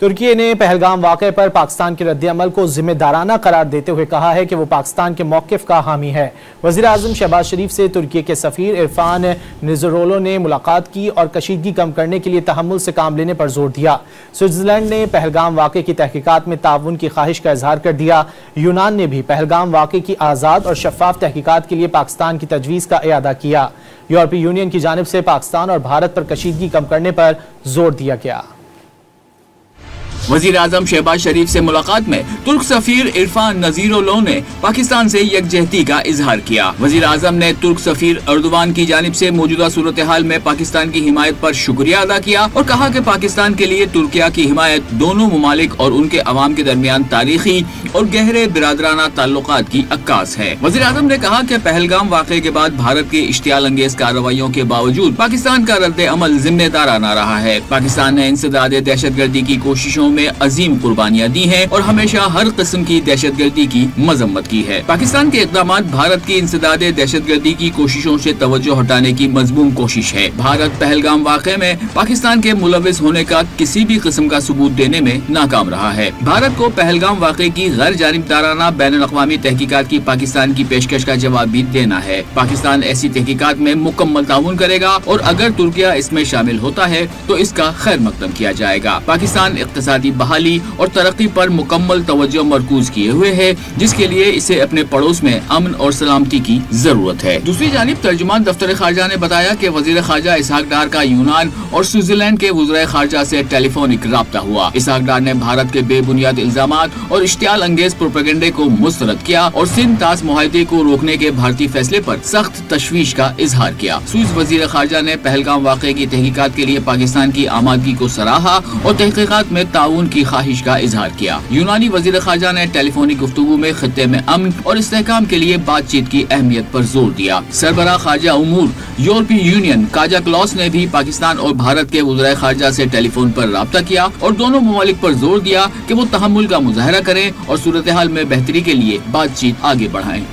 ترکی نے پہلگام واقعے پر پاکستان کے رد عمل کو ذمہ دارانہ قرار دیتے ہوئے کہا ہے کہ وہ پاکستان کے موقف کا حامی ہے۔ وزیر اعظم شہباز شریف سے ترکی کے سفیر عرفان نزرولو نے ملاقات کی اور کشیدگی کم کرنے کے لیے تحمل سے کام لینے پر زور دیا۔ سوئٹزرلینڈ نے پہلگام واقعے کی تحقیقات میں تعاون کی خواہش کا اظہار کر دیا۔ یونان نے بھی پہلگام واقعے کی آزاد اور شفاف تحقیقات کے لیے پاکستان کی تجویز کا اعادہ کیا۔ یورپی یونین کی جانب سے پاکستان اور بھارت پر کشیدگی کم کرنے پر زور دیا گیا۔ وزیر اعظم شہباز شریف سے ملاقات میں ترک سفیر عرفان نزیرولو نے پاکستان سے یکجہتی کا اظہار کیا۔ وزیر اعظم نے ترک سفیر اردوان کی جانب سے موجودہ صورتحال میں پاکستان کی حمایت پر شکریہ ادا کیا اور کہا کہ پاکستان کے لیے ترکیہ کی حمایت دونوں ممالک اور ان کے عوام کے درمیان تاریخی اور گہرے برادرانہ تعلقات کی عکاس ہے۔ وزیر اعظم نے کہا کہ پہلگام واقعے کے بعد بھارت کے اشتعال انگیز کارروائیوں کے باوجود پاکستان کا رد عمل ذمہ دارانہ رہا ہے۔ پاکستان نے انسداد دہشت گردی کی کوششوں میں عظیم قربانیاں دی ہیں اور ہمیشہ ہر قسم کی دہشت گردی کی مذمت کی ہے۔ پاکستان کے اقدامات بھارت کی انسداد دہشت گردی کی کوششوں سے توجہ ہٹانے کی مذموم کوشش ہے۔ بھارت پہلگام واقعے میں پاکستان کے ملوث ہونے کا کسی بھی قسم کا ثبوت دینے میں ناکام رہا ہے۔ بھارت کو پہلگام واقعے کی غیر جانبدارانہ بین الاقوامی تحقیقات کی پاکستان کی پیشکش کا جواب بھی دینا ہے۔ پاکستان ایسی تحقیقات میں مکمل تعاون کرے گا اور اگر ترکیہ اس میں شامل ہوتا ہے تو اس کا خیر مقدم کیا جائے گا۔ پاکستان اقتصادی بحالی اور ترقی پر مکمل توجہ مرکوز کیے ہوئے ہے، جس کے لیے اسے اپنے پڑوس میں امن اور سلامتی کی ضرورت ہے۔ دوسری جانب ترجمان دفتر خارجہ نے بتایا کہ وزیر خارجہ اسحاق ڈار کا یونان اور سوئٹزرلینڈ کے وزرائے خارجہ سے ٹیلی فونک رابطہ ہوا۔ اسحاق ڈار نے بھارت کے بے بنیاد الزامات اور اشتعال انگیز پروپیگنڈے کو مسترد کیا اور سندھ طاس معاہدے کو روکنے کے بھارتی فیصلے پر سخت تشویش کا اظہار کیا۔ سوئس وزیر خارجہ نے پہلگام واقعے کی تحقیقات کے لیے پاکستان کی آمادگی کو سراہا اور تحقیقات میں تعاون کی خواہش کا اظہار کیا۔ یونانی وزیر خارجہ نے ٹیلی فونک گفتگو میں خطے میں امن اور استحکام کے لیے بات چیت کی اہمیت پر زور دیا۔ سربراہ خارجہ امور یورپی یونین کاجا کلاس نے بھی پاکستان اور بھارت کے وزرائے خارجہ سے ٹیلی فون پر رابطہ کیا اور دونوں ممالک پر زور دیا کہ وہ تحمل کا مظاہرہ کریں اور صورتحال میں بہتری کے لیے بات چیت آگے بڑھائیں۔